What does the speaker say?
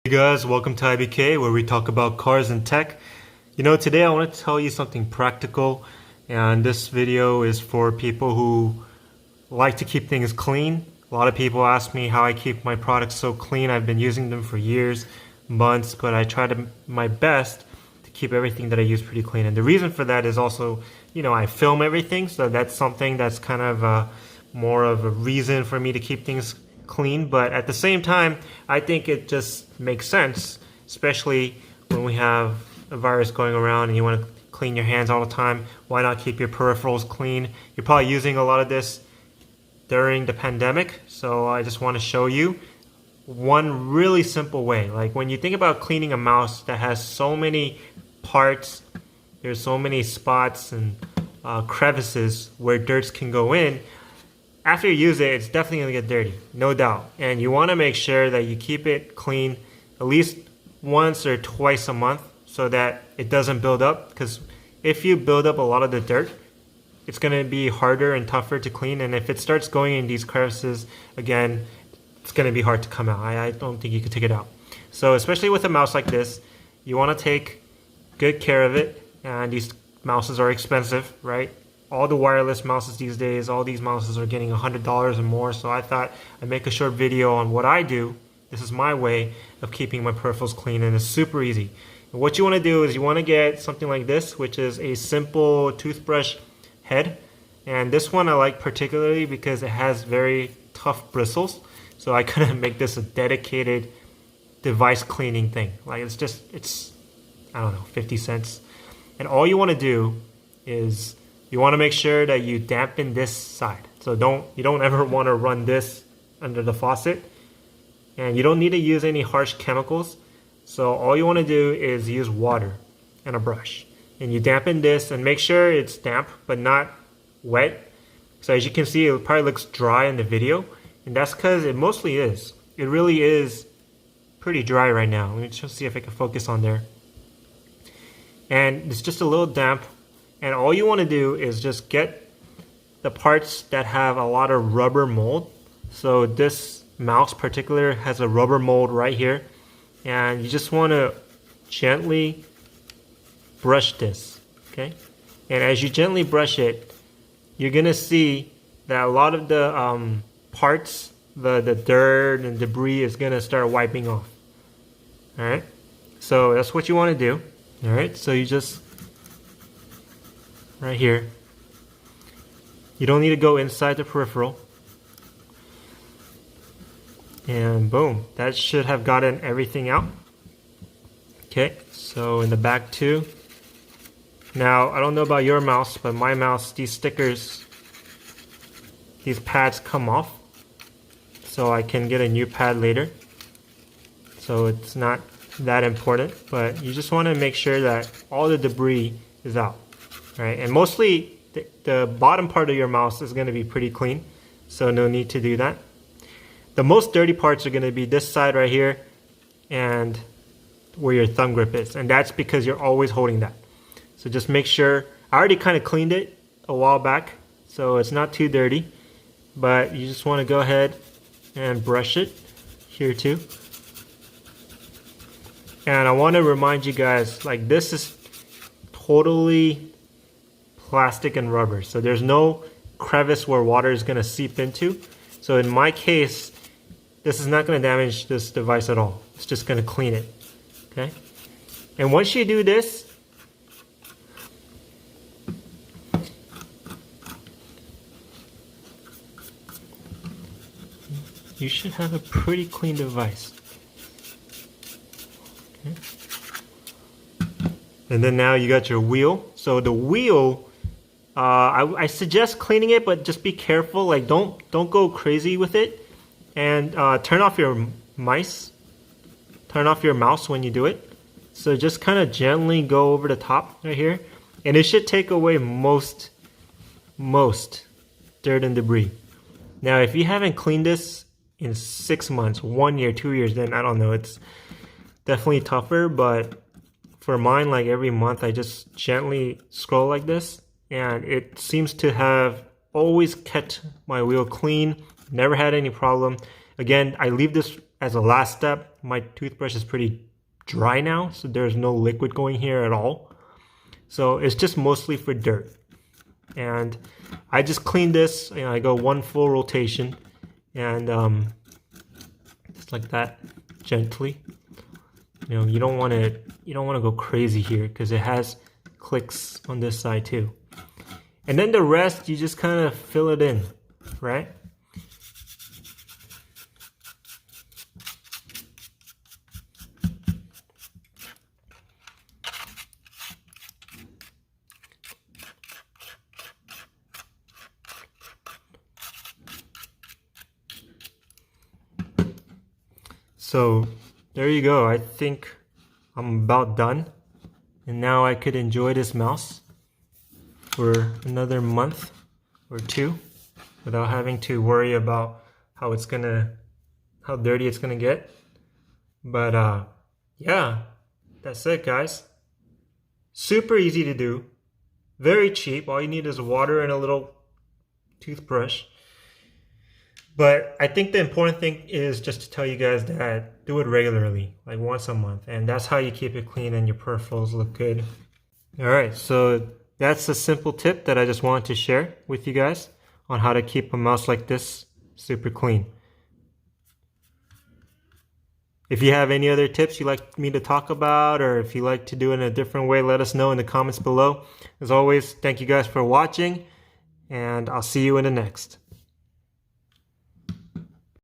Hey guys, welcome to IBK where we talk about cars and tech. Today I want to tell you something practical, and this video is for people who like to keep things clean. A lot of people ask me how I keep my products so clean. I've been using them for years, months, but I try my best to keep everything that I use pretty clean. And the reason for that is also, I film everything, so that's something that's kind of more of a reason for me to keep things clean. But at the same time, I think it just makes sense, especially when we have a virus going around and you want to clean your hands all the time. Why not keep your peripherals clean? You're probably using a lot of this during the pandemic, so I just want to show you one really simple way. Like when you think about cleaning a mouse that has so many parts, there's so many spots and crevices where dirt can go in. After you use it, it's definitely going to get dirty, no doubt. And you want to make sure that you keep it clean at least once or twice a month so that it doesn't build up. Because if you build up a lot of the dirt, it's going to be harder and tougher to clean. And if it starts going in these crevices, again, it's going to be hard to come out. I don't think you can take it out. So especially with a mouse like this, you want to take good care of it. And these mouses are expensive, right? All the wireless mouses these days, all these mouses are getting $100 or more. So I thought I'd make a short video on what I do. This is my way of keeping my peripherals clean, and it's super easy. And what you want to do is you want to get something like this, which is a simple toothbrush head. And this one I like particularly because it has very tough bristles. So I couldn't make this a dedicated device cleaning thing. Like it's I don't know, 50 cents. And all you want to do is you want to make sure that you dampen this side. So you don't ever want to run this under the faucet. And you don't need to use any harsh chemicals. So all you want to do is use water and a brush. And you dampen this and make sure it's damp but not wet. So as you can see, it probably looks dry in the video. And that's because it mostly is. It really is pretty dry right now. Let me just see if I can focus on there. And it's just a little damp. And all you want to do is just get the parts that have a lot of rubber mold. So this mouse particular has a rubber mold right here. And you just want to gently brush this, okay? And as you gently brush it, you're going to see that a lot of the parts, the dirt and debris is going to start wiping off. All right? So that's what you want to do. All right? So you just right here. You don't need to go inside the peripheral. And boom, that should have gotten everything out. Okay, so in the back too. Now, I don't know about your mouse, but my mouse, these stickers, these pads come off. So I can get a new pad later. So it's not that important, but you just want to make sure that all the debris is out. Right, and mostly the bottom part of your mouse is going to be pretty clean, so no need to do that. The most dirty parts are going to be this side right here and where your thumb grip is, and that's because you're always holding that. So just make sure. I already kind of cleaned it a while back, so it's not too dirty, but you just want to go ahead and brush it here too. And I want to remind you guys, like, this is totally plastic and rubber, so there's no crevice where water is going to seep into. So in my case, this is not going to damage this device at all. It's just going to clean it. Okay, and once you do this, you should have a pretty clean device. Okay. And then now you got your wheel. So the wheel, I suggest cleaning it, but just be careful. Like don't go crazy with it, and turn off your mouse when you do it. So just kind of gently go over the top right here, and it should take away most dirt and debris. Now, if you haven't cleaned this in 6 months, 1 year, 2 years, then I don't know. It's definitely tougher, but for mine, like every month, I just gently scroll like this, and it seems to have always kept my wheel clean, never had any problem. Again, I leave this as a last step. my toothbrush is pretty dry now, so there's no liquid going here at all. So it's just mostly for dirt. And I just clean this, you know, I go one full rotation and just like that, gently. You know, you don't want to go crazy here because it has clicks on this side too. And then the rest, you just kind of fill it in, right? So there you go. I think I'm about done. And now I could enjoy this mouse for another month or two without having to worry about how dirty it's gonna get. But yeah, that's it, guys. Super easy to do, very cheap. All you need is water and a little toothbrush. But I think the important thing is just to tell you guys that do it regularly, like once a month. And that's how you keep it clean and your peripherals look good. All right, so that's a simple tip that I just wanted to share with you guys on how to keep a mouse like this super clean. If you have any other tips you'd like me to talk about, or if you like to do it in a different way, let us know in the comments below. As always, thank you guys for watching, and I'll see you in the next.